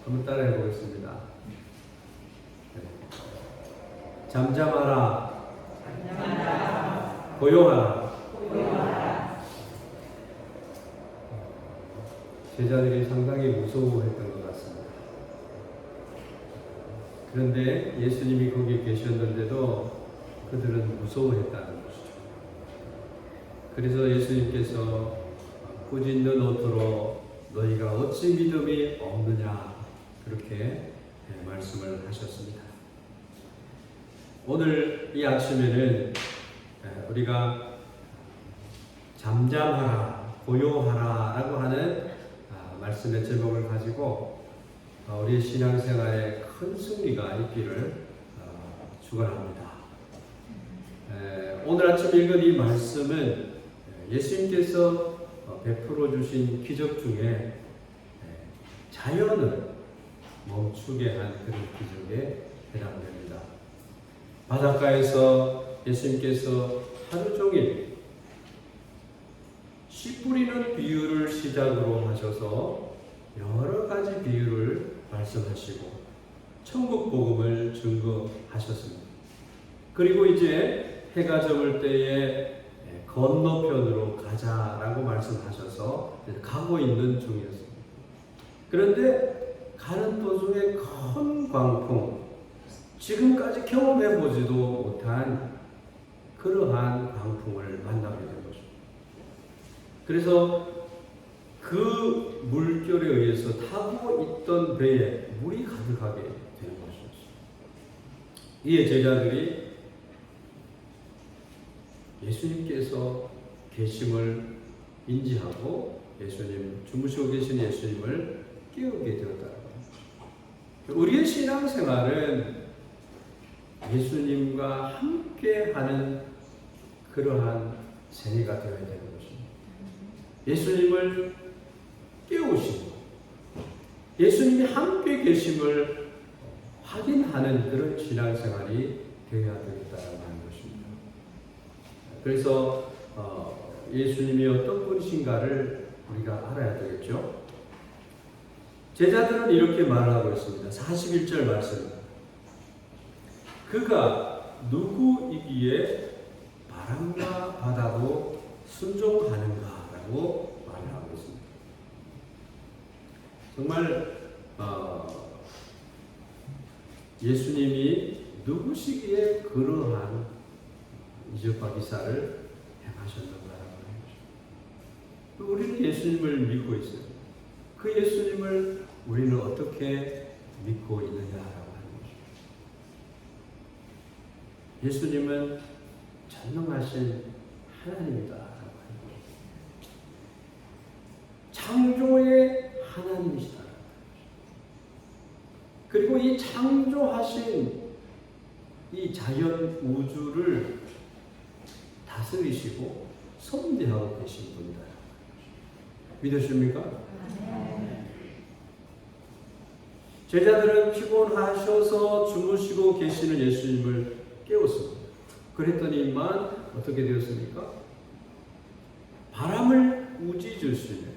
한번 따라해 보겠습니다. 잠잠하라. 고요하라. 제자들이 상당히 무서워했던 것 같습니다. 그런데 예수님이 거기 계셨는데도 그들은 무서워했다는 것이죠. 그래서 예수님께서 꾸짖는 옷으로 너희가 어찌 믿음이 없느냐 그렇게 말씀을 하셨습니다. 오늘 이 아침에는 우리가 잠잠하라, 고요하라 라고 하는 말씀의 제목을 가지고 우리의 신앙생활에 큰 승리가 있기를 축원합니다. 오늘 아침 읽은 이 말씀은 예수님께서 베풀어 주신 기적 중에 자연을 멈추게 한 그런 기적에 해당됩니다. 바닷가에서 예수님께서 하루 종일 씨 뿌리는 비유를 시작으로 하셔서 여러 가지 비유를 말씀하시고 천국 복음을 증거하셨습니다. 그리고 이제 해가 저물 때에 건너편으로 가자라고 말씀하셔서 가고 있는 중이었습니다. 그런데 가는 도중에 큰 광풍, 지금까지 경험해 보지도 못한 그러한 광풍을 만나게 된 것입니다. 그래서 그 물결에 의해서 타고 있던 배에 물이 가득하게 되는 것이었습니다. 이에 제자들이 예수님께서 계심을 인지하고 주무시고 계신 예수님을 깨우게 되었다는 겁니다. 우리의 신앙생활은 예수님과 함께하는 그러한 생애가 되어야 되는 것입니다. 예수님을 깨우시고 예수님이 함께 계심을 확인하는 그런 신앙생활이 되어야 되겠다는 것입니다. 그래서 예수님이 어떤 분이신가를 우리가 알아야 되겠죠. 제자들은 이렇게 말하고 있습니다. 41절 말씀입니다. 그가 누구이기에 바람과 바다도 순종하는가 라고 말을 하고 있습니다. 정말 예수님이 누구시기에 그러한 이적과 기사를 행하셨는가라고 하죠. 우리는 예수님을 믿고 있어요. 그 예수님을 우리는 어떻게 믿고 있느냐라고 하는 것입니다. 예수님은 전능하신 하나님이다라고 하는 것입니다. 창조의 하나님이시다. 그리고 이 창조하신 이 자연 우주를 다스리시고 섭리하고 계신 분이다. 믿으십니까? 제자들은 피곤하셔서 주무시고 계시는 예수님을 깨웠습니다. 그랬더니만 어떻게 되었습니까? 바람을 우짖으시네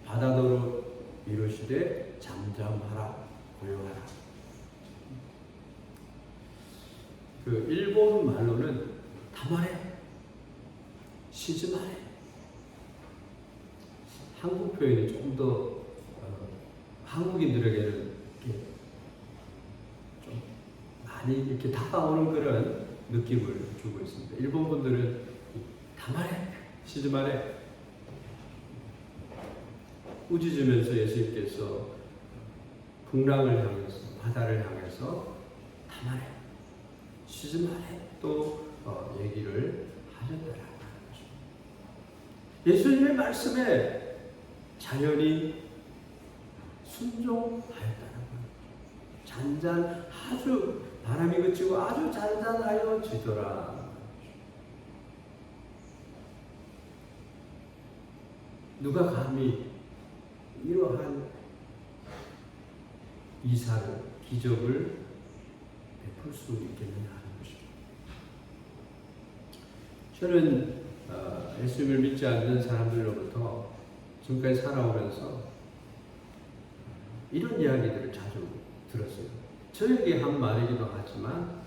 바다도로 이르시되 잠잠하라 고요하라. 그 일본 말로는 다말해 쉬지 마래. 한국 표현이 좀 더 한국인들에게는 좀 많이 이렇게 다가오는 그런 느낌을 주고 있습니다. 일본 분들은 다말해 쉬지 마래 꾸짖으면서 예수님께서 풍랑을 향해서 바다를 향해서 다말해 쉬지 마래 또 얘기를 하셨다라는 것입니다. 예수님의 말씀에 자연이 순종하였다는 겁니다. 아주 바람이 그치고 아주 잔잔하여 지더라. 누가 감히 이러한 이사를, 기적을 베풀 수 있겠느냐 하는 것입니다. 저는 예수님을 믿지 않는 사람들로부터 지금까지 살아오면서 이런 이야기들을 자주 들었어요. 저에게 한 말이기도 하지만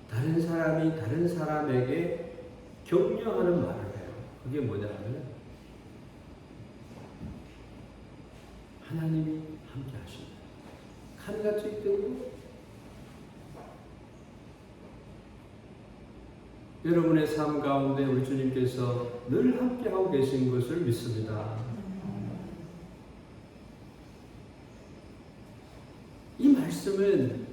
다른 사람이 다른 사람에게 격려하는 말을 해요. 그게 뭐냐면 하나님이 함께 하신다. 칼같이 뜨고 여러분의 삶 가운데 우리 주님께서 늘 함께하고 계신 것을 믿습니다. 이 말씀은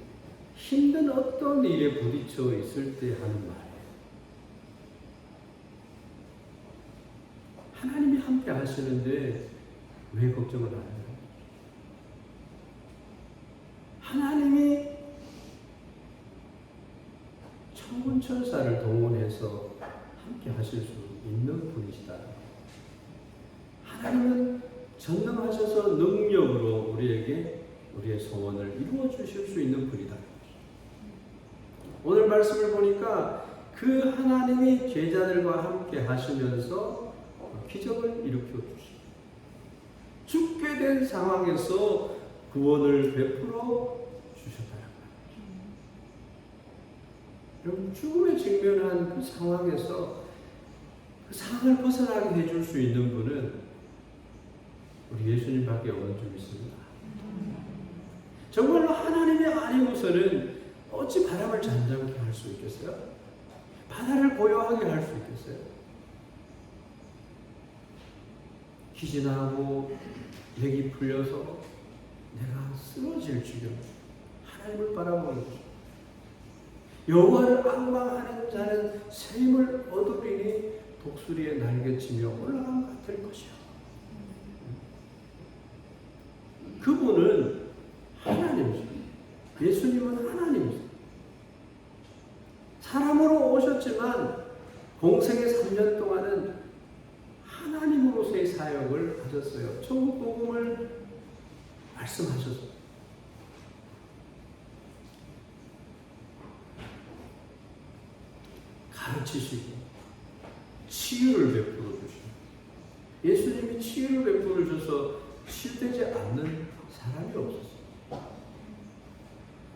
힘든 어떤 일에 부딪혀 있을 때 하는 말이에요. 하나님이 함께 하시는데 왜 걱정을 안 해요? 하나님이 천군천사를 동원해서 함께 하실 수 있는 분이시다. 하나님은 전능하셔서 능력으로 우리에게 우리의 소원을 이루어 주실 수 있는 분이다. 오늘 말씀을 보니까 그 하나님이 제자들과 함께 하시면서 기적을 일으켜 주시고 죽게 된 상황에서 구원을 베풀어 주셨다는 거예요. 여러분, 죽음에 직면한 그 상황에서 그 상황을 벗어나게 해줄 수 있는 분은 우리 예수님밖에 없는 줄 믿습니다. 정말로 하나님이 아니고서는 어찌 바람을 잠잠케 할 수 있겠어요? 바다를 고요하게 할 수 있겠어요? 기진하고 맥이 풀려서 내가 쓰러질 지경 하나님을 바라보는 거죠. 여호와를 앙망하는 자는 새 힘을 얻으리니 독수리의 날개치며 올라감 같을 것이요. 그분은 하나님이죠. 예수님은 하나님이죠. 사람으로 오셨지만 공생의 3년 동안은 하나님으로서의 사역을 하셨어요. 천국 복음을 말씀하셨어요. 가르치시고 치유를 베풀어 주시고 예수님이 치유를 베풀어 주셔서 치유되지 않는 사람이 없었어요.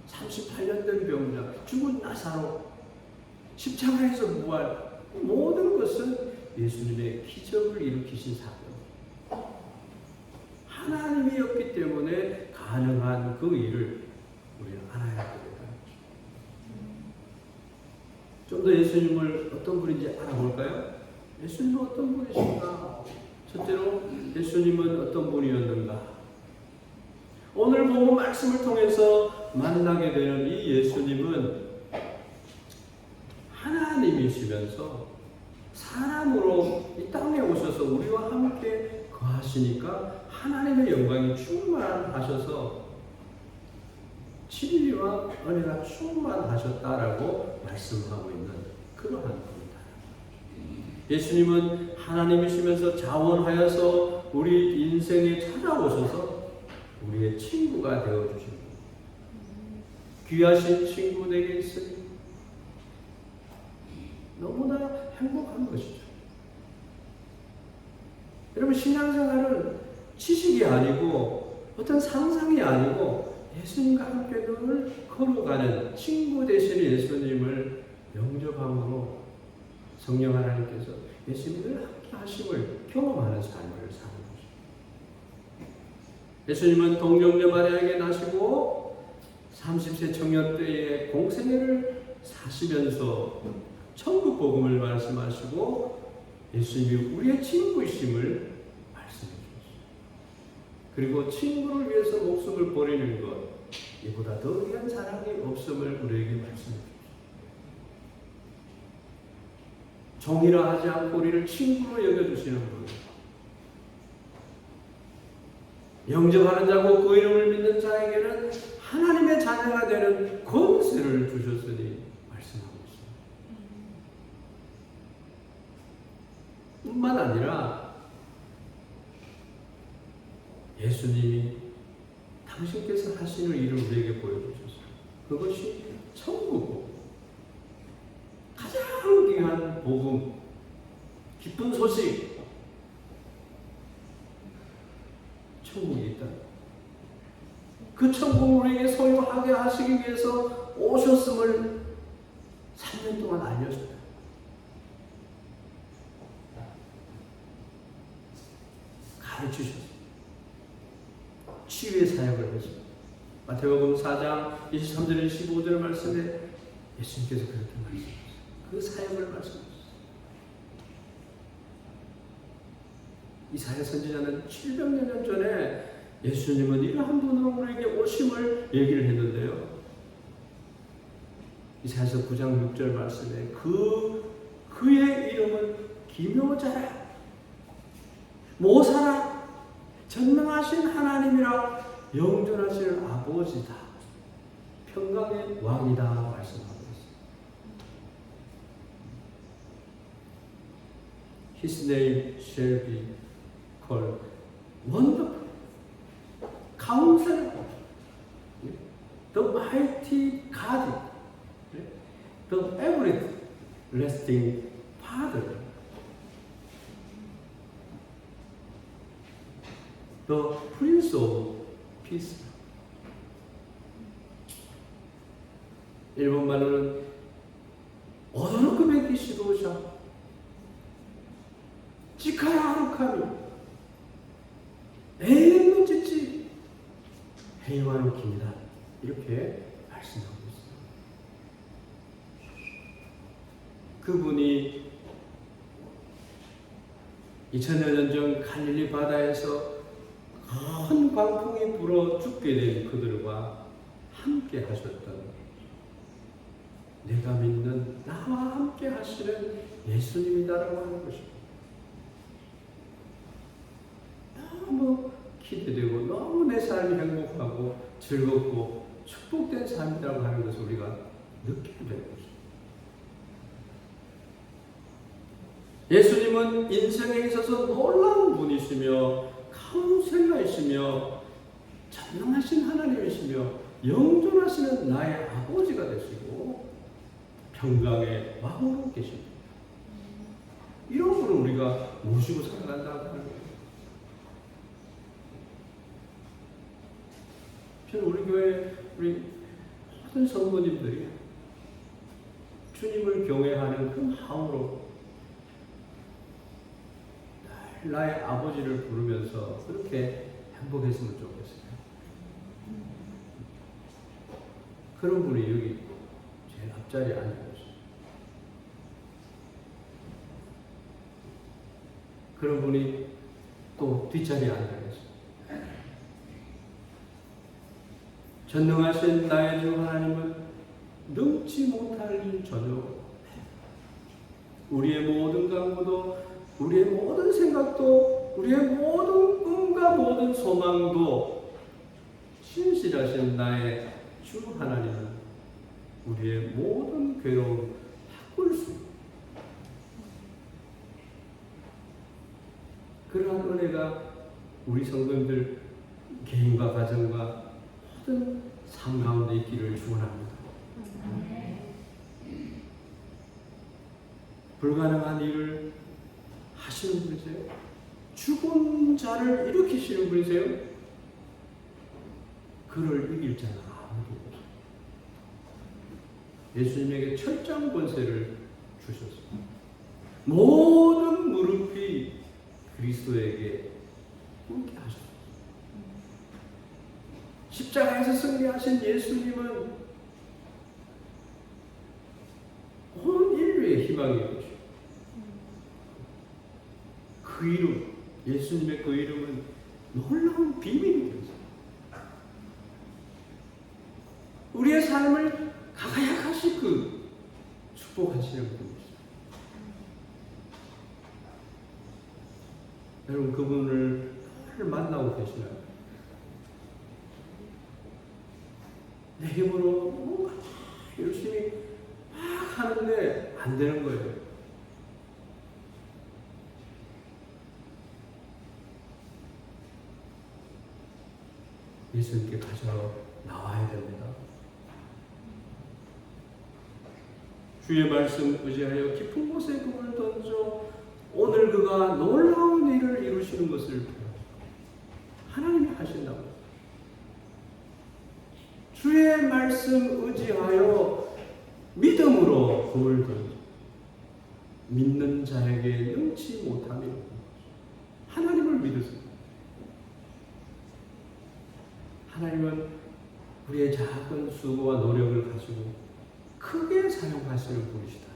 38년 된 병자, 죽은 나사로, 십자가에서 부활, 모든 것은 예수님의 기적을 일으키신 사건. 하나님이었기 때문에 가능한 그 일을 우리는 알아야 되겠다. 좀 더 예수님을 어떤 분인지 알아볼까요? 예수님은 어떤 분이신가? 첫째로 예수님은 어떤 분이었는가? 오늘 본문 말씀을 통해서 만나게 되는 이 예수님은 하나님이시면서 사람으로 이 땅에 오셔서 우리와 함께 거하시니까 하나님의 영광이 충만하셔서 진리와 은혜가 충만하셨다라고 말씀하고 있는 그러한 분이다. 예수님은 하나님이시면서 자원하여서 우리 인생에 찾아오셔서 우리의 친구가 되어주신 분. 귀하신 친구 내게 있으니 너무나 행복한 것이죠. 여러분, 신앙생활은 지식이 아니고 어떤 상상이 아니고 예수님과 함께 늘 걸어가는 친구 되시는 예수님을 영접함으로 성령 하나님께서 예수님을 함께 하심을 경험하는 삶을 사는 것입니다. 예수님은 동정녀 마리아에게 나시고 30세 청년 때에 공생애를 사시면서 천국 복음을 말씀하시고 예수님이 우리의 친구이심을 말씀해 주셨습니다. 그리고 친구를 위해서 목숨을 버리는 것, 이보다 더 귀한 사랑이 없음을 우리에게 말씀해 주셨습니다. 종이라 하지 않고 우리를 친구로 여겨주시는 분, 영접하는 자고 그 이름을 믿는 자에게는 하나님의 자녀가 되는 권세를 주셨으니 말씀하고 있습니다. 뿐만 아니라 예수님이 당신께서 하시는 일을 우리에게 보여주셨어요. 그것이 천국, 가장 귀한 복음, 기쁜 소식, 천국이 있다. 그 천국을 우리에게 소유하게 하시기 위해서 오셨음을 3년 동안 알려줍니다. 가르치셨어요. 치유의 사역을 하십니다. 마태복음 4장 23절 15절 말씀에 예수님께서 그렇게 말씀하셨어요. 그 사역을 말씀하셨어요. 이사야 선지자는 700년 전에 예수님은 이러한 분으로 우리에게 오심을 얘기를 했는데요. 이사야서 9장 6절 말씀에 그의 이름은 기묘자라, 모사라, 전능하신 하나님이라, 영존하신 아버지다, 평강의 왕이다 말씀하고 있습니다. His name shall be called Wonderful, Counselor, the Mighty God, the Everlasting Father, the Prince of Peace. 일본말로는 오도로크베키 시도자, 지카야 하루카미, 에이는 지치, 헤이와노 깁니다. 이렇게 말씀하고 있습니다. 그분이 2000여 년 전 갈릴리 바다에서 큰 광풍이 불어 죽게 된 그들과 함께 하셨던, 내가 믿는 나와 함께 하시는 예수님이다라고 하는 것입니다. 너무 기대되고 너무 내 삶이 행복하고 즐겁고 축복된 삶이라고 하는 것을 우리가 느끼게 되는 것입니다. 예수님은 인생에 있어서 놀라운 분이시며 카운셀러이시며 전능하신 하나님이시며 영존하시는 나의 아버지가 되시고 평강의 왕으로 계십니다. 이런 분을 우리가 모시고 살아간다고 하는 거예요. 저는 우리 교회 우리 모든 성도님들이 주님을 경외하는 그 마음으로 늘 나의 아버지를 부르면서 그렇게 행복했으면 좋겠어요. 그런 분이 여기 제일 앞자리에 앉아계세요. 그런 분이 또 뒷자리에 앉아계세요. 전능하신 나의 주 하나님은 능치 못할 일 전혀 없고, 우리의 모든 강구도, 우리의 모든 생각도, 우리의 모든 꿈과 모든 소망도 신실하신 나의 주 하나님은 우리의 모든 괴로움 바꿀 수 있습니다. 그러한 은혜가 우리 성도님들 개인과 가정과 모든 삶 가운데 있기를 축원합니다. 불가능한 일을 하시는 분이세요. 죽은 자를 일으키시는 분이세요. 그를 이길 자는 아무도 없어요. 예수님에게 철저한 권세를 주셨습니다. 모든 무릎이 그리스도에게 꿇게 하셨습니다. 십자가에서 승리하신 예수님은 온 인류의 희망이 되시고, 그 이름, 예수님의 그 이름은 놀라운 비밀이 되었습니다. 우리의 삶을 가까이 그 축복하시는 분이십니다. 여러분, 그분을 늘 만나고 계시나요? 내 힘으로 뭔가 열심히 막 하는데 안 되는 거예요. 예수님께 가져 나와야 됩니다. 주의 말씀 의지하여 깊은 곳에 그분을 던져 오늘 그가 놀라운 일을 이루시는 것을 하나님이 하신다고. 주의 말씀 의지하여 믿음으로 금을 던져 믿는 자에게 능치 못하며 하나님을 믿으세요. 하나님은 우리의 작은 수고와 노력을 가지고 크게 사용하시는 분이시다.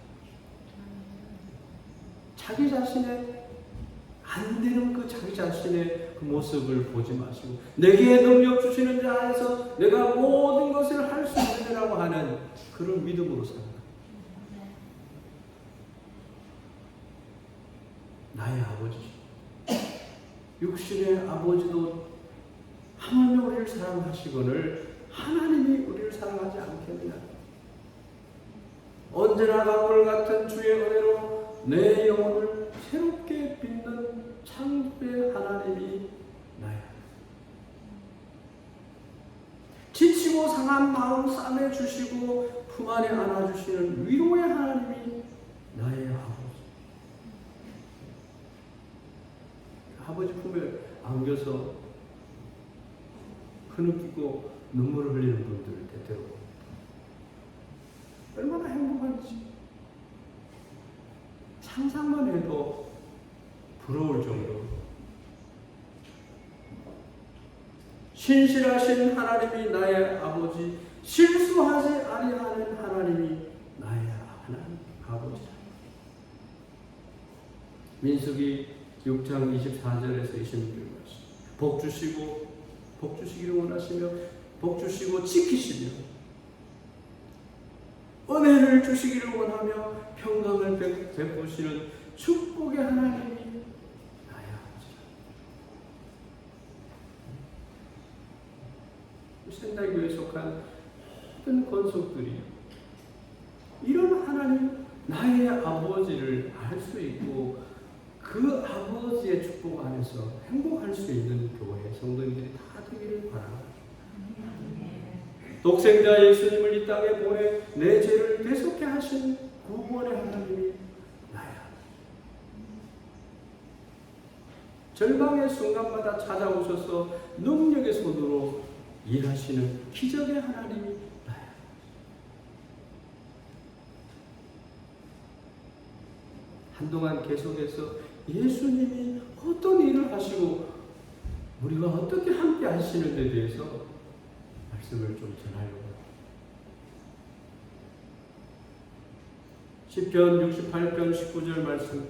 자기 자신의 안 되는 그 자기 자신의 그 모습을 보지 마시고 내게 능력 주시는 자 안에서 내가 모든 것을 할 수 있느라고 하는 그런 믿음으로 살아가. 나의 아버지, 육신의 아버지도 하나님이 우리를 사랑하시거늘 하나님이 우리를 사랑하지 않겠느냐. 언제나 강물 같은 주의 은혜로 내 영혼을 새롭게 빛는 창조의 하나님이 나야. 지치고 상한 마음 싸매주시고 품 안에 안아주시는 위로의 하나님이 나의 아버지. 아버지 품에 안겨서 흐느끼고 눈물을 흘리는 분들을 때때로 얼마나 행복한지 상상만 해도 부러울 정도로 신실하신 하나님이 나의 아버지, 실수하지 아니하는 하나님이 나의 하나님 아버지다. 민수기 6장 24절에서 26절 말씀. 복 주시기를 원하시며 복 주시고 지키시며 은혜를 주시기를 원하며 평강을 베푸시는 축복의 하나님이 나의 아버지라.仙台교회에 속한 모든 권속들이 이런 하나님 나의 아버지를 알 수 있고 그 아버지의 축복 안에서 행복할 수 있는 교회 성도님들이 다 되기를 바랍니다. 독생자 예수님을 이 땅에 보내 내 죄를 대속케 하신 구원의 하나님이 나야. 절망의 순간마다 찾아오셔서 능력의 손으로 일하시는 기적의 하나님이 나야. 한동안 계속해서 예수님이 어떤 일을 하시고 우리가 어떻게 함께 하시는 데 대해서 말씀을 좀 전하려고 합니다. 시편 68편 19절 말씀.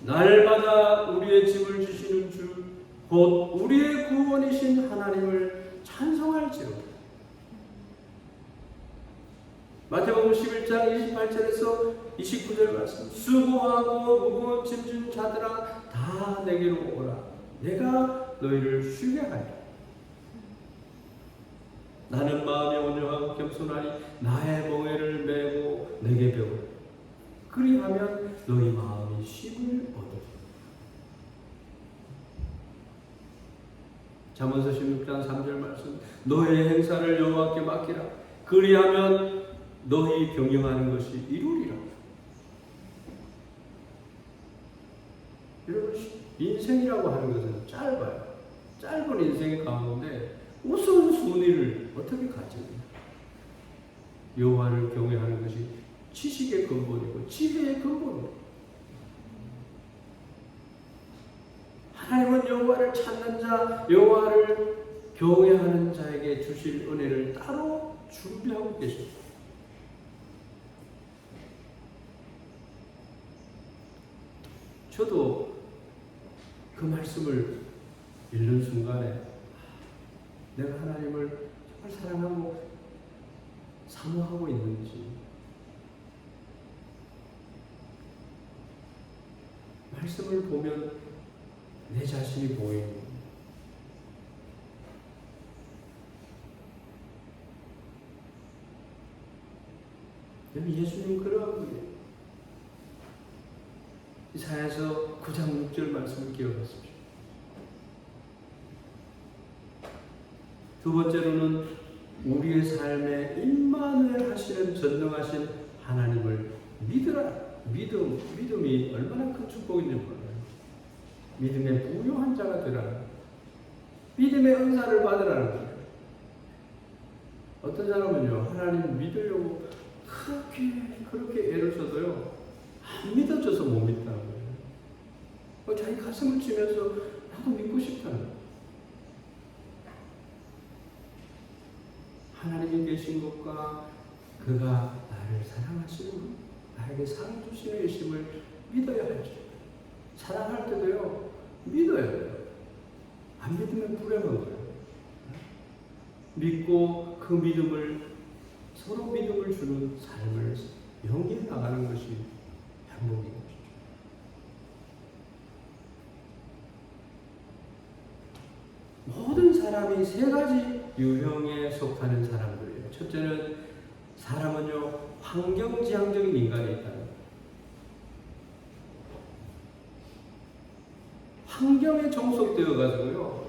날마다 우리의 짐을 지시는 주 곧 우리의 구원이신 하나님을 찬송할지로다. 마태복음 11장 28절에서 29절 말씀. 수고하고 무거운 짐진 자들아 다 내게로 오라. 내가 너희를 쉬게 하리라. 나는 마음이 온유하고 겸손하니 나의 멍에를 메고 내게 배우라. 그리하면 너희 마음이 쉼을 얻으리라. 잠언서 16장 3절 말씀. 너의 행사를 여호와께 맡기라. 그리하면 너희 경영하는 것이 이루리라. 여러분, 인생이라고 하는 것은 짧아요. 짧은 인생의 가운데 우선순위를 어떻게 가집니까? 여호와를 경외하는 것이 지식의 근본이고 지혜의 근본이고, 하나님은 여호와를 찾는 자, 여호와를 경외하는 자에게 주실 은혜를 따로 준비하고 계십니다. 저도 그 말씀을 읽는 순간에 내가 하나님을 정말 사랑하고 사모하고 있는지, 말씀을 보면 내 자신이 보이고 예수님 그러한 분이에요. 이사야서 9장 6절 말씀을 기억하십시오. 두 번째로는 우리의 삶에 임마누엘 하시는 전능하신 하나님을 믿으라. 믿음이 얼마나 큰 축복인지 몰라요. 믿음의 부요한 자가 되라는, 믿음의 은사를 받으라는 거예요. 어떤 사람은요, 하나님을 믿으려고 그렇게 애를 써도요, 안 믿어져서 못 믿다는 거예요. 자기 가슴을 치면서 나도 믿고 싶다는 거예요. 하나님이 계신 것과 그가 나를 사랑하시는 것, 나에게 상을 주시는 계심을 믿어야 하죠. 사랑할 때도요, 믿어야 돼요. 안 믿으면 불행한 거예요. 믿고 그 믿음을, 서로 믿음을 주는 삶을 연기해 나가는 것이 행복인 것이죠. 모든 사람이 세 가지 유형에 속하는 사람들이에요. 첫째는 사람은요, 환경지향적인 인간이 있다는 거예요. 환경에 종속되어 가지고요,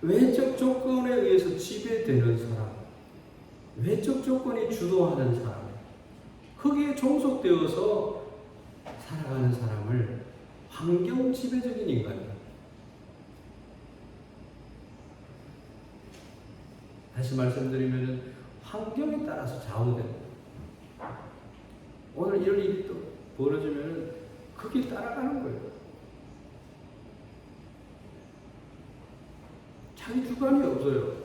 외적 조건에 의해서 지배되는 사람, 외적 조건이 주도하는 사람, 거기에 종속되어서 살아가는 사람을 환경 지배적인 인간이에요. 다시 말씀드리면 환경에 따라서 좌우됩니다. 오늘 이런 일이 또 벌어지면 거기에 따라가는 거예요. 자기 주관이 없어요.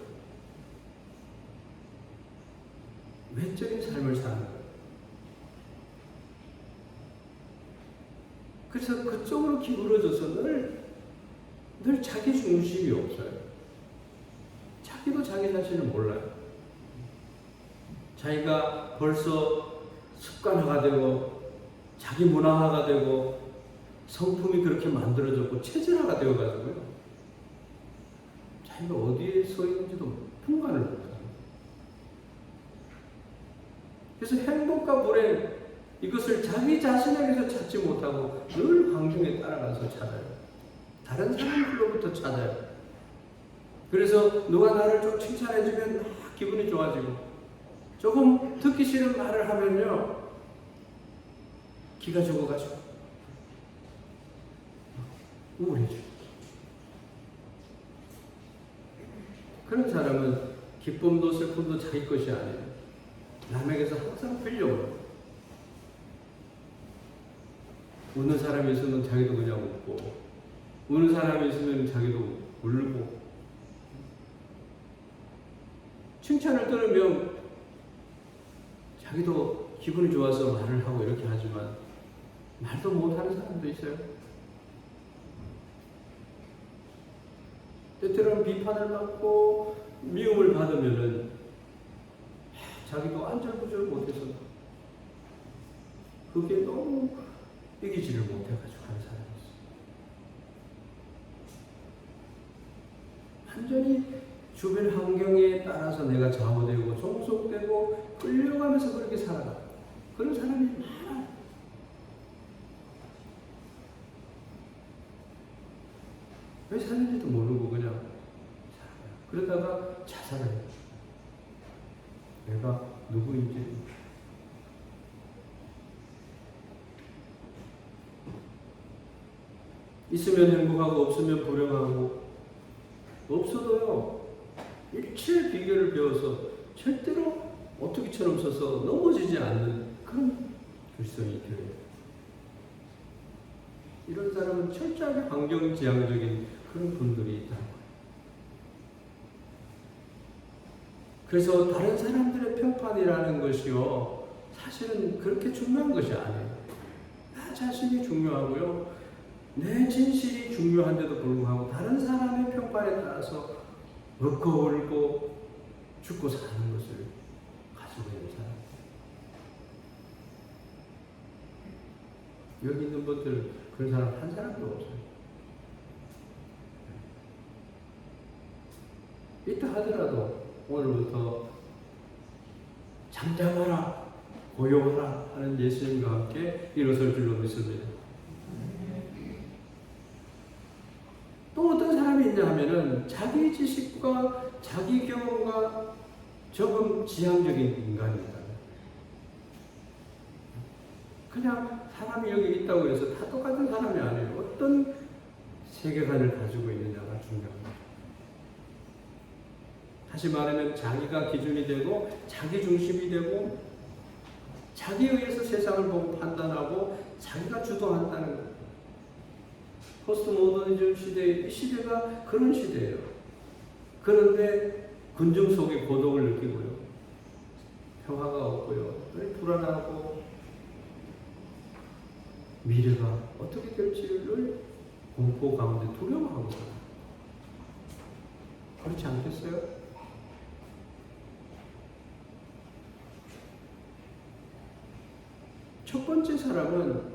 외적인 삶을 사는 거예요. 그래서 그쪽으로 기울어져서 늘 자기 중심이 없어요. 자기도 자기 자신을 몰라요. 자기가 벌써 습관화가 되고 자기 문화화가 되고 성품이 그렇게 만들어졌고 체질화가 되어가지고요, 자기가 어디에 서 있는지도 분간을 못해요. 그래서 행복과 불행, 이것을 자기 자신에게서 찾지 못하고 늘 환경에 따라가서 찾아요. 다른 사람들로부터 찾아요. 그래서 누가 나를 좀 칭찬해주면 막 기분이 좋아지고, 조금 듣기 싫은 말을 하면요, 기가 죽어가지고 우울해져요. 그런 사람은 기쁨도 슬픔도 자기 것이 아니에요. 남에게서 항상 빌려오고, 웃는 사람이 있으면 자기도 그냥 웃고, 우는 사람이 있으면 자기도 울고, 칭찬을 들으면 자기도 기분이 좋아서 말을 하고 이렇게 하지만 말도 못하는 사람도 있어요. 때때로는 비판을 받고 미움을 받으면은 자기도 안절부절 못해서 그게 너무 이기지를 못해가지고 하는 사람이 있어요. 완전히 주변 환경에 따라서 내가 좌우되고 종속되고 끌려가면서 그렇게 살아가. 그런 사람이 많아요. 왜 사는지도 모르고 그냥 살아가요. 그러다가 자살을 해요. 내가 누구인지. 있으면 행복하고 없으면 불행하고, 없어도요, 일체 비결을 배워서 절대로 오뚜기처럼 서서 넘어지지 않는 그런 글성이 되어요. 이런 사람은 철저하게 환경지향적인 그런 분들이 있다는 거예요. 그래서 다른 사람들의 평판이라는 것이요, 사실은 그렇게 중요한 것이 아니에요. 나 자신이 중요하고요, 내 진실이 중요한데도 불구하고 다른 사람의 평판에 따라서 얻고 울고 죽고 사는 것을 가지고 있는 사람. 여기 있는 분들 그런 사람 한 사람도 없어요. 이따 하더라도 오늘부터 잠잠하라, 고요하라 하는 예수님과 함께 일어설 줄로 믿습니다. 또 어떤 사람이 있냐 하면은 자기 지식과 자기 경험과 조금 지향적인 인간입니다. 그냥 사람이 여기 있다고 해서 다 똑같은 사람이 아니에요. 어떤 세계관을 가지고 있느냐가 중요합니다. 다시 말하면 자기가 기준이 되고 자기 중심이 되고 자기에 의해서 세상을 보고 판단하고 자기가 주도한다는 거예요. 포스트 모더니즘 시대, 이 시대가 그런 시대예요. 그런데 군중 속에 고독을 느끼고요. 평화가 없고요. 불안하고 미래가 어떻게 될지를 공포 가운데 두려워하고 살아요. 그렇지 않겠어요? 첫 번째 사람은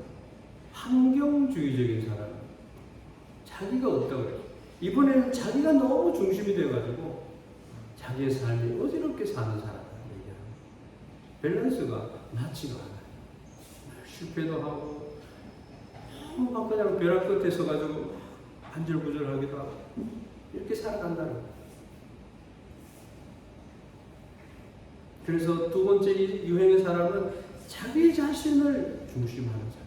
환경주의적인 사람. 자기가 없다고 그래요. 이번에는 자기가 너무 중심이 돼가지고 자기의 삶이 어지럽게 사는 사람을 얘기합니다. 밸런스가 맞지가 않아요. 실패도 하고 막 그냥 벼랑 끝에 서가지고 안절부절하기도 하고 이렇게 살아간다는 거예요. 그래서 두 번째 유행의 사람은 자기 자신을 중심하는 사람.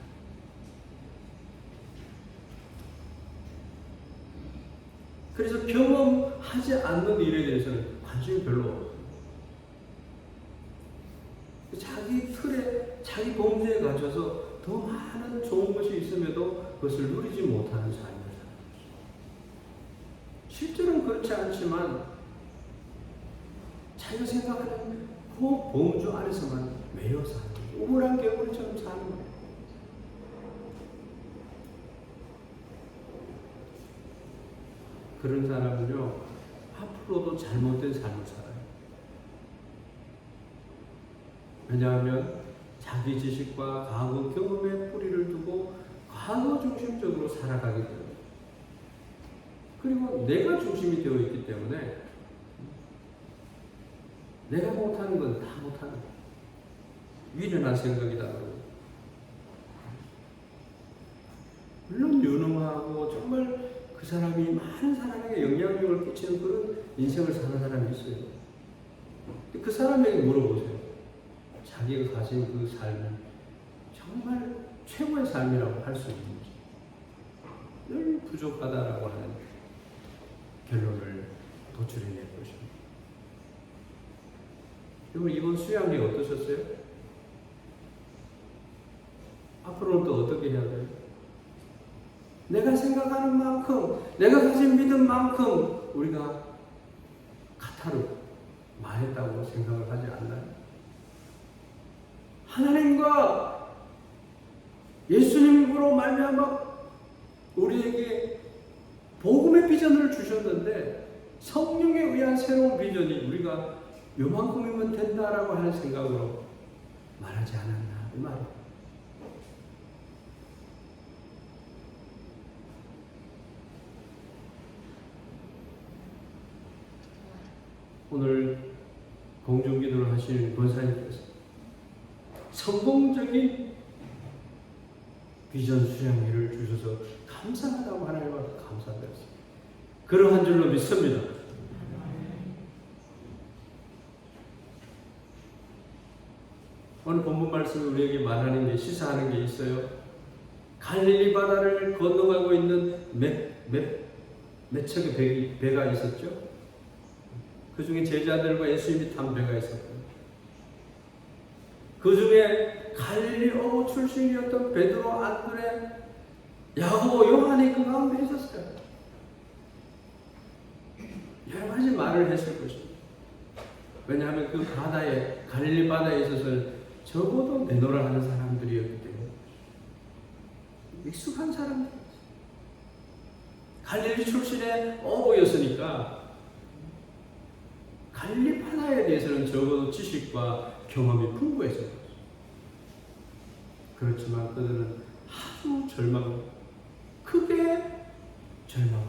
그래서 경험하지 않는 일에 대해서는 관심이 별로 없어요. 자기 틀에, 자기 범주에 갇혀서 더 많은 좋은 것이 있음에도 그것을 누리지 못하는 삶을 살아요. 실제로는 그렇지 않지만 자기가 생각하는 그 범주 안에서만 매여 사는 거예요. 우물한 개구리처럼 사는 거예요. 그런 사람은요, 앞으로도 잘못된 삶을 살아요. 왜냐하면 자기 지식과 과거 경험에 뿌리를 두고 과거 중심적으로 살아가기 때문에, 그리고 내가 중심이 되어 있기 때문에 내가 못하는 건 다 못하는 거예요. 위련한 생각이다 그러고. 물론 유능하고 정말 그 사람이 많은 사람에게 영향력을 끼치는 그런 인생을 사는 사람이 있어요. 그 사람에게 물어보세요. 자기가 가진 그 삶이 정말 최고의 삶이라고 할 수 있는지. 늘 부족하다라고 하는 결론을 도출해낼 것입니다. 여러분, 이번 수양회 어떠셨어요? 앞으로는 또 어떻게 해야 돼요? 내가 생각하는 만큼, 내가 가진 믿음만큼 우리가 카타르 말했다고 생각을 하지 않나요? 하나님과 예수님으로 말미암아 우리에게 복음의 비전을 주셨는데 성령에 의한 새로운 비전이 우리가 요만큼이면 된다라고 하는 생각으로 말하지 않았나 이 말이에요. 오늘 공중기도를 하시는 권사님께서 성공적인 비전 수양회를 주셔서 감사하다고 하나님께 감사드렸습니다. 그러한 줄로 믿습니다. 오늘 본문 말씀이 우리에게 말하는 게, 시사하는 게 있어요. 갈릴리 바다를 건너가고 있는 몇 척의 배가 있었죠. 그 중에 제자들과 예수님이 탄 배가 있었고요. 그 중에 갈릴리 어부 출신이었던 베드로, 안드레, 야고보, 요한이 그 가운데 있었어요. 여러 가지 말을 했을 것입니다. 왜냐하면 그 바다에, 갈릴리 바다에 있어서 적어도 내노라 하는 사람들이었기 때문에 익숙한 사람들, 갈릴리 출신의 어부였으니까 갈릴리 바다에 대해서는 적어도 지식과 경험이 풍부했어요. 그렇지만 그들은 아주 크게 절망을,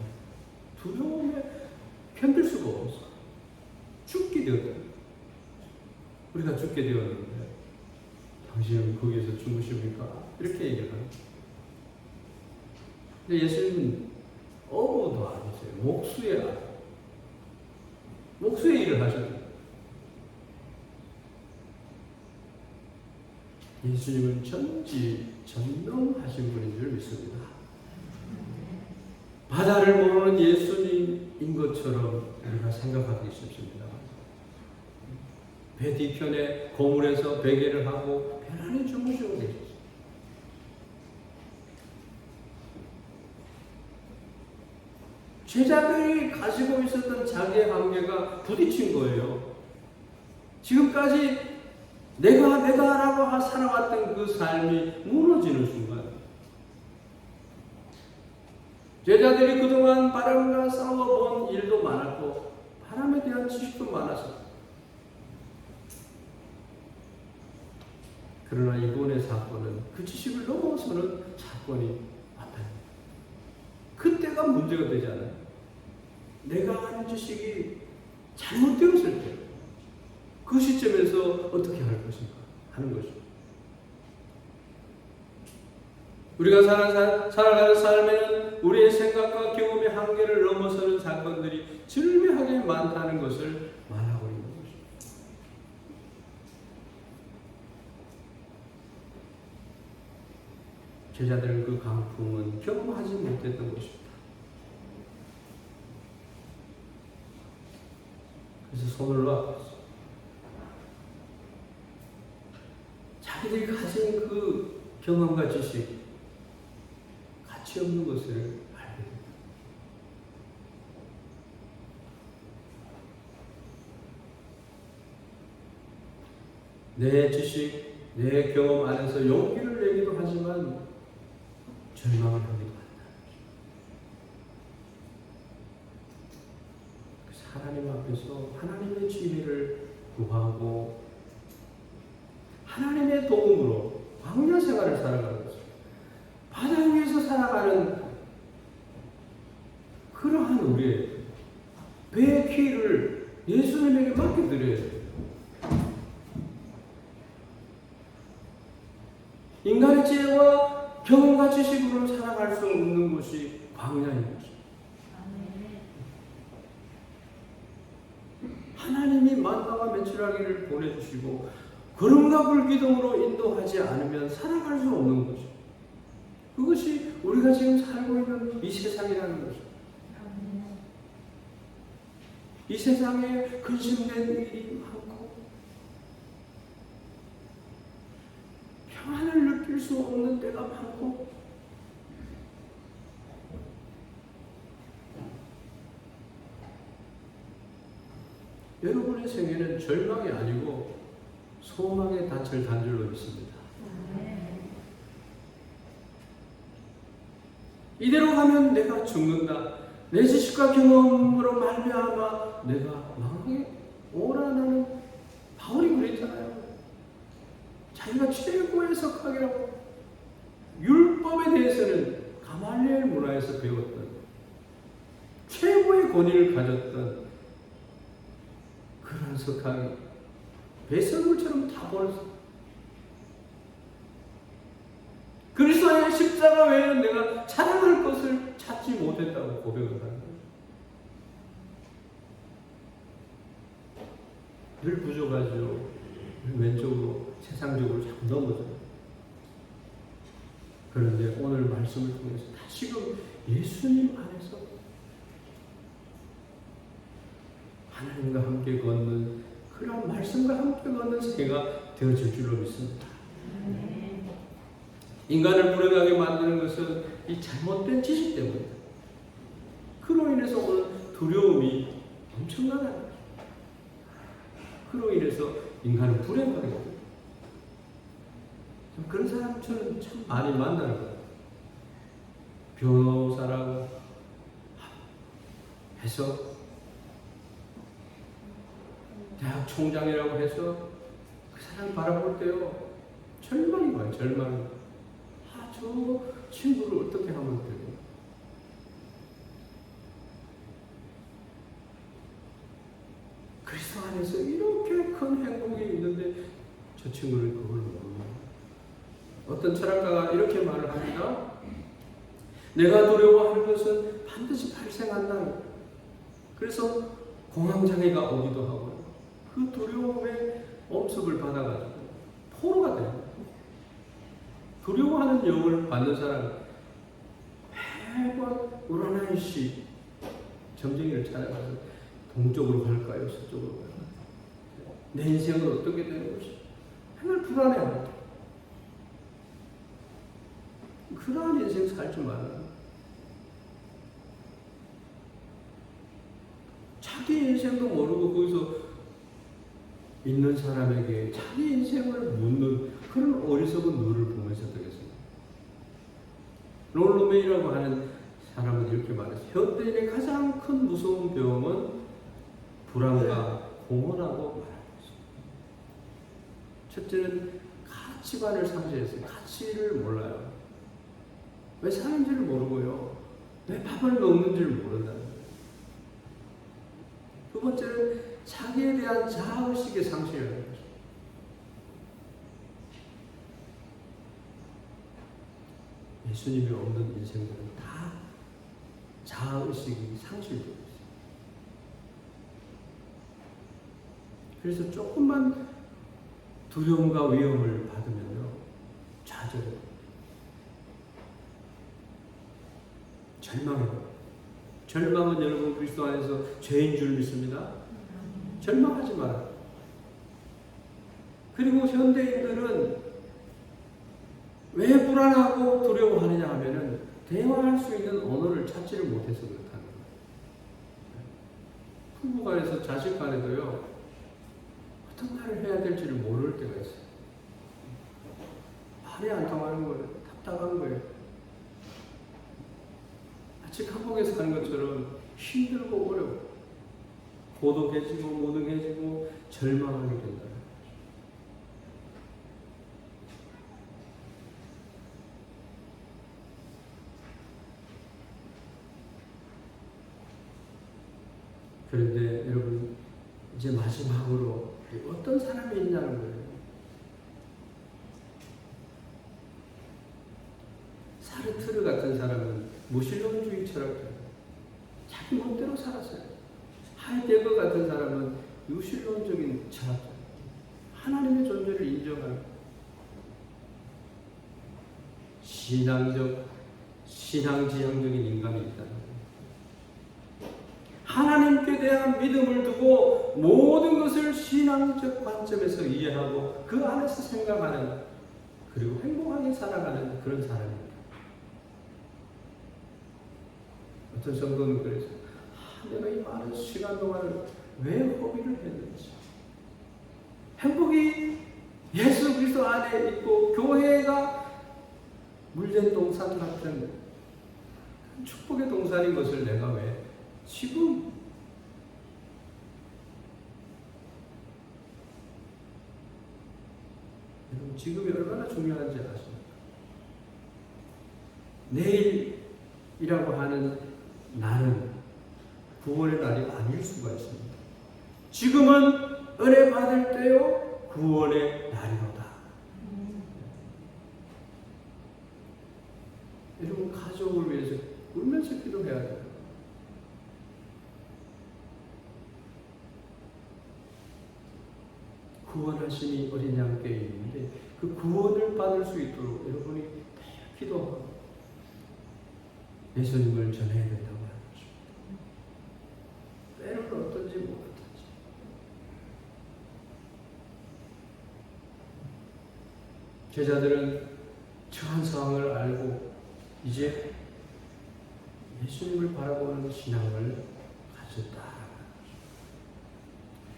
두려움에 견딜 수가 없어. 죽게 되었다. 우리가 죽게 되었는데 당신은 거기에서 죽으십니까? 이렇게 얘기를 합니다. 근데 예수님은 어부도 아니세요. 목수의 일을 하셨어요. 예수님은 전지전능하신 분인 줄 믿습니다. 바다를 모르는 예수님, 것처럼 우리가 생각하기 쉽습니다. 배 뒤편에 고물에서 베개를 하고 편안히 주무시고 계셨어요. 제자들이 가지고 있었던 자기의 한계가 부딪힌 거예요. 지금까지 내가라고 살아왔던 그 삶이 무너지는 순간, 제자들이 그동안 바람과 싸워본 일도 많았고 바람에 대한 지식도 많았어요. 그러나 이번의 사건은 그 지식을 넘어서는 사건이 왔다. 그때가 문제가 되지 않아요. 내가 아는 지식이 잘못되었을 때 그 시점에서 어떻게 할 것인가 하는 것이죠. 우리가 살아가는 삶에는 우리의 생각과 경험의 한계를 넘어서는 사건들이 절묘하게 많다는 것을 말하고 있는 것입니다. 제자들은 그 강풍은 경험하지 못했던 것입니다. 그래서 손을 놨어요. 자기들이 가진 그 경험과 지식, 가치 없는 것을 알게 됩니다. 내 지식, 내 경험 안에서 용기를 내기도 하지만 절망을 하기도 한다. 하나님 앞에서 하나님의 지혜를 구하고 하나님의 도움으로 광야 생활을 살아가는 것입니다. 바다 위에서 살아가는 그러한 우리의 배의 키를 예수님에게 맡겨드려야 돼요. 인간의 지혜와 경험과 지식으로 살아갈 수 없는 곳이 광야인 것입니다. 하나님이 만나와 메추라기를 보내주시고 구름과 불기둥으로 인도하지 않으면 살아갈 수 없는 것이죠. 그것이 우리가 지금 살고 있는 이 세상이라는 것이죠. 이 세상에 근심된 일이 많고 평안을 느낄 수 없는 때가 많고 여러분의 생애는 절망이 아니고 소망의 닻을 단 줄로 믿습니다. 이대로 가면 내가 죽는다. 내 지식과 경험으로 말미암아 내가 망하게 오라. 나는 바울이 그랬잖아요. 자기가 최고의 석학이라고 율법에 대해서는 가말리엘 문화에서 배웠던 최고의 권위를 가졌던 그런 석학이 배설물처럼 다 버렸어. 그리스도의 십자가 외에는 내가 자랑할 것을 찾지 못했다고 고백을 하는 거예요. 늘 부족하죠. 왼쪽으로 세상적으로 자꾸 넘어져요. 그런데 오늘 말씀을 통해서 다시금 예수님 안에서 하나님과 함께 걷는 그런 말씀과 함께 걷는 생애가 되어질 줄로 믿습니다. 인간을 불행하게 만드는 것은 이 잘못된 지식 때문입니다. 그로 인해서 오는 두려움이 엄청나다는 거죠. 그로 인해서 인간은 불행하게 됩니다. 그런 사람 저는 참 많이 만나는 거예요. 변호사라고 해서 대학 총장이라고 해서 그 사람 바라볼 때요 절망이 와요. 절망이. 저 친구를 어떻게 하면 되고 그리스도 안에서 이렇게 큰 행복이 있는데 저 친구는 그걸 모르는. 어떤 철학가가 이렇게 말을 합니다. 내가 두려워하는 것은 반드시 발생한다. 그래서 공황장애가 오기도 하고 그 두려움의 엄습을 받아가지고 포로가 돼요. 두려워하는 영을 받는 사람 매번 우라나이 씨 점쟁이를 찾아가서 동쪽으로 갈까요? 서쪽으로 갈까요? 내 인생은 어떻게 되는 것이? 정말 불안해합니다. 그러한 인생 살지 말아요. 자기 인생도 모르고 거기서 있는 사람에게 자기 인생을 묻는 그런 어리석은 눈을 보면서 되겠습니다. 롤로메이라고 하는 사람은 이렇게 말했어요. 현대인의 가장 큰 무서운 병은 불안과 공허라고 말합니다. 첫째는 가치관을 상실했어요. 가치를 몰라요. 왜 사는지를 모르고요. 왜 밥을 먹는지를 모른다는 거예요. 두 번째는 자기에 대한 자아의식의 상실이라는 거죠. 예수님이 없는 인생들은 다 자아의식이 상실되고 있어요. 그래서 조금만 두려움과 위험을 받으면요, 좌절해요. 절망해요. 절망은 여러분 그리스도 안에서 죄인 줄 믿습니다. 절망하지 마라. 그리고 현대인들은 왜 불안하고 두려워하느냐 하면은 대화할 수 있는 언어를 찾지를 못해서 그렇다는 거예요. 부부 간에서 자식 간에도요, 어떤 말을 해야 될지를 모를 때가 있어요. 말이 안 통하는 거예요. 답답한 거예요. 마치 감옥에 사는 것처럼 힘들고 어려워. 고독해지고 무능해지고 절망하게 된다. 그런데 여러분, 이제 마지막으로 어떤 사람이 있냐는 거예요. 사르트르 같은 사람은 무신론주의 철학자예요. 자기 마음대로 살았어요. 하이데거 같은 사람은 유실론적인 철학자예요. 하나님의 존재를 인정하는 신앙지향적인 인간이 있다는 거예요. 하나님께 대한 믿음을 두고 모든 것을 신앙적 관점에서 이해하고 그 안에서 생각하는, 그리고 행복하게 살아가는 그런 사람입니다. 어떤 정도는 그래서 내가 이 많은 시간 동안을 왜 허비를 했는지, 행복이 예수 그리스도 안에 있고 교회가 물된 동산 같은 축복의 동산인 것을 내가 왜 지금 여러분, 지금이 얼마나 중요한지 아십니까? 내일이라고 하는 날은 구원의 날이 아닐 수가 있습니다. 지금은 은혜 받을 때요, 구원의 날이로다. 여러분, 가족을 위해서 울면서 기도해야 돼요. 구원하심이 어린 양께 있는데 그 구원을 받을 수 있도록 여러분이 기도하고 예수님을 전해야 된다고 하는 것입니다. 때로는 어떤지 모르든지. 제자들은 처한 상황을 알고 이제 예수님을 바라보는 신앙을 가졌다.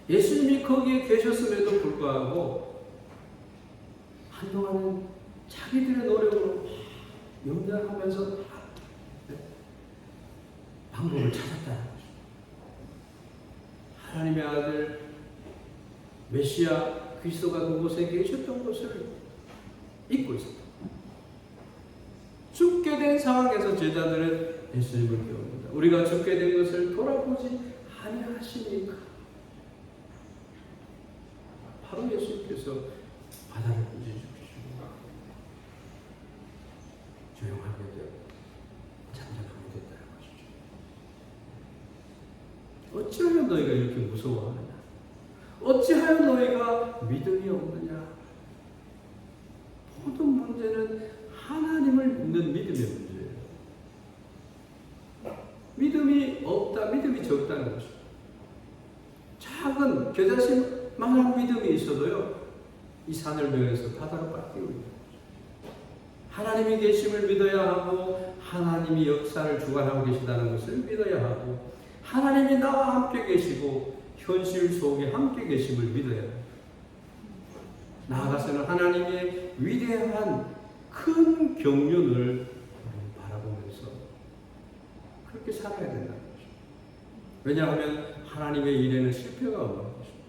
예수님이 거기에 계셨음에도 불구하고 한동안은 자기들의 노력으로 연결하면서 방법을 찾았다. 하나님의 아들 메시아 그리스도가 그곳에 계셨던 것을 잊고 있었다. 죽게 된 상황에서 제자들은 예수님을 배웁니다. 우리가 죽게 된 것을 돌아보지 아니하시니까. 바로 예수님께서 바다를 꾸짖으시고 조용하게 되고 잔잔하게 됐다는 것이죠. 어찌하여 너희가 이렇게 무서워하느냐? 어찌하여 너희가 믿음이 없느냐? 모든 문제는 하나님을 믿는 믿음의 문제예요. 믿음이 없다, 믿음이 적다는 것입니다. 작은 겨자씨만한 믿음이 있어도요, 이 산을 명해서 바다로 바뀌고 있는 거죠. 하나님이 계심을 믿어야 하고, 하나님이 역사를 주관하고 계시다는 것을 믿어야 하고, 하나님이 나와 함께 계시고 현실 속에 함께 계심을 믿어야 합니다. 나아가서는 하나님의 위대한 큰 경륜을 바라보면서 그렇게 살아야 된다는 것입니다. 왜냐하면 하나님의 일에는 실패가 없는 것입니다.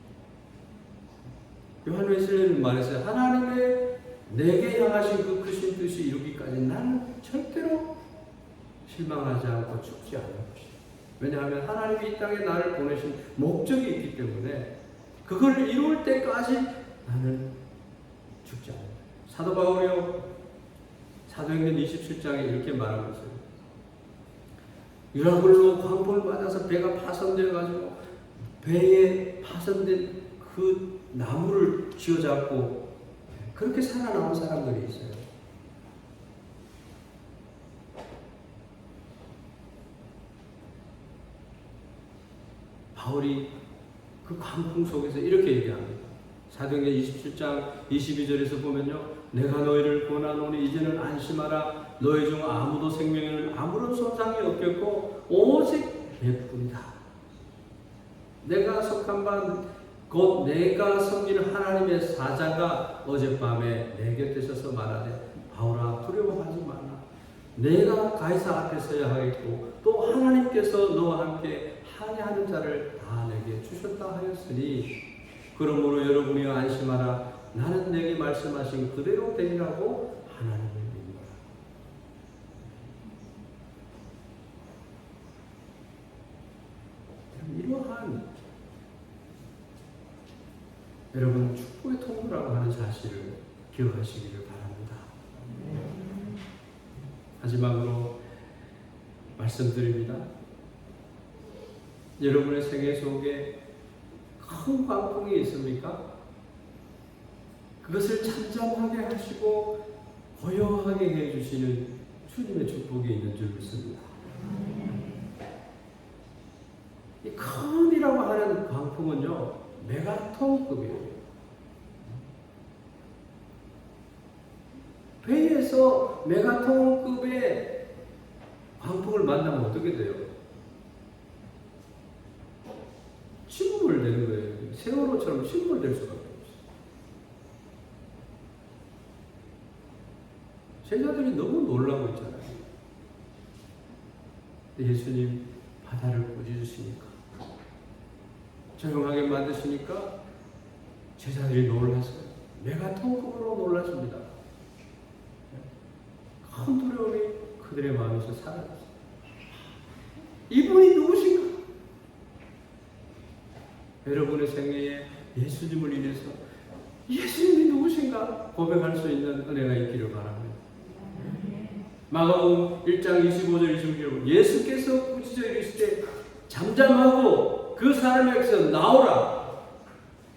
요한 웨슬리는 말했어요. 하나님의 내게 향하신 그 크신 뜻이 이루기까지 나는 절대로 실망하지 않고 죽지 않을 것이다. 왜냐하면 하나님이 이 땅에 나를 보내신 목적이 있기 때문에 그걸 이룰 때까지 나는 죽지 않는다. 사도 바울이요, 사도행전 27장에 이렇게 말하고 있어요. 유라굴로 광풍을 맞아서 배가 파손되어가지고 배에 파손된 그 나무를 쥐어잡고 그렇게 살아남은 사람들이 있어요. 바울이 그 광풍 속에서 이렇게 얘기합니다. 사도행전 27장 22절에서 보면요, 내가 너희를 권하노니 이제는 안심하라. 너희 중 아무도 생명에는 아무런 손상이 없겠고 오직 배뿐이다. 내가 속한 바 곧 내가 섬기는 하나님의 사자가 어젯밤에 내 곁에 서서 말하되 바울아 두려워하지 말라. 내가 가이사 앞에 서야 하겠고 또 하나님께서 너와 함께 항해하는 자를 다 내게 주셨다 하였으니 그러므로 여러분이 안심하라. 나는 내게 말씀하신 그대로 되리라고 하나님을 믿노라. 이러한 여러분 축복의 통로라고 하는 사실을 기억하시기를 바랍니다. 마지막으로 말씀드립니다. 여러분의 생애 속에 큰 광풍이 있습니까? 그것을 잠잠하게 하시고 고요하게 해주시는 주님의 축복이 있는 줄 믿습니다. 이 큰이라고 하는 광풍은요, 메가톤급이에요. 배에서 메가톤급의 광풍을 만나면 어떻게 돼요? 침몰되는 거예요. 세월호처럼 침몰될 수밖에 없어요. 제자들이 너무 놀라고 있잖아요. 예수님 바다를 꾸짖으시니까, 조용하게 만드시니까 제자들이 놀랐어요. 메가톤급으로 놀랐습니다. 큰 두려움이 그들의 마음에서 사라졌어요. 이분이 누구신가? 여러분의 생애에 예수님을 인해서 예수님이 누구신가 고백할 수 있는 은혜가 있기를 바랍니다. 마가복음 1장 25절 26절 예수께서 꾸짖어 이르시되 잠잠하고 그 사람에게서 나오라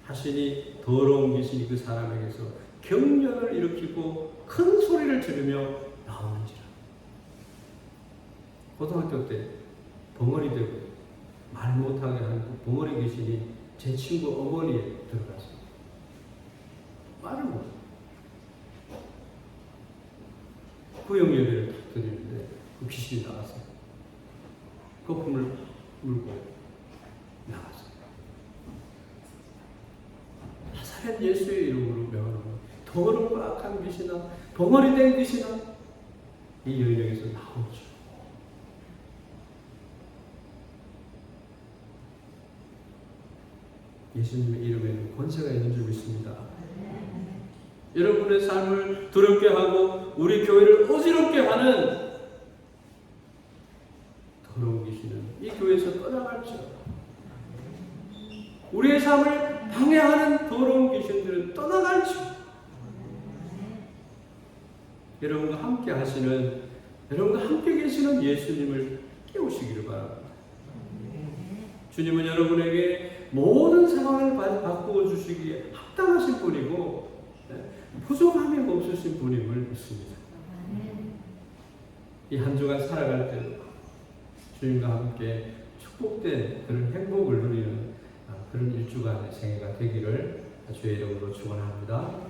하시니 더러운 귀신이 그 사람에게서 경련을 일으키고 큰 소리를 지르며 나오는지라. 고등학교 때 벙어리 되고 말 못하게 하는 그 벙어리 귀신이 제 친구 어머니에 들어갔어요. 말을 못해요. 구역예배를 탁 드리는데 그 귀신이 나왔어요. 거품을 물고 나왔어요. 나사렛 예수의 이름으로 명하노니 더러운 악한 귀신아, 벙어리 된 귀신아, 이 여인에게서 나오죠. 예수님의 이름에는 권세가 있는 줄 믿습니다. 여러분의 삶을 두렵게 하고 우리 교회를 어지럽게 하는 더러운 귀신은 이 교회에서 떠나갈지어다. 우리의 삶을 방해하는 더러운 귀신들은 떠나갈지어다. 여러분과 함께 하시는, 여러분과 함께 계시는 예수님을 깨우시기를 바랍니다. 주님은 여러분에게 모든 상황을 바꾸어 주시기에 합당하신 분이고 부족함이 없으신 분임을 믿습니다. 이 한 주간 살아갈 때도 주님과 함께 축복된 그런 행복을 누리는 그런 일주간의 생애가 되기를 주의 이름으로 축원합니다.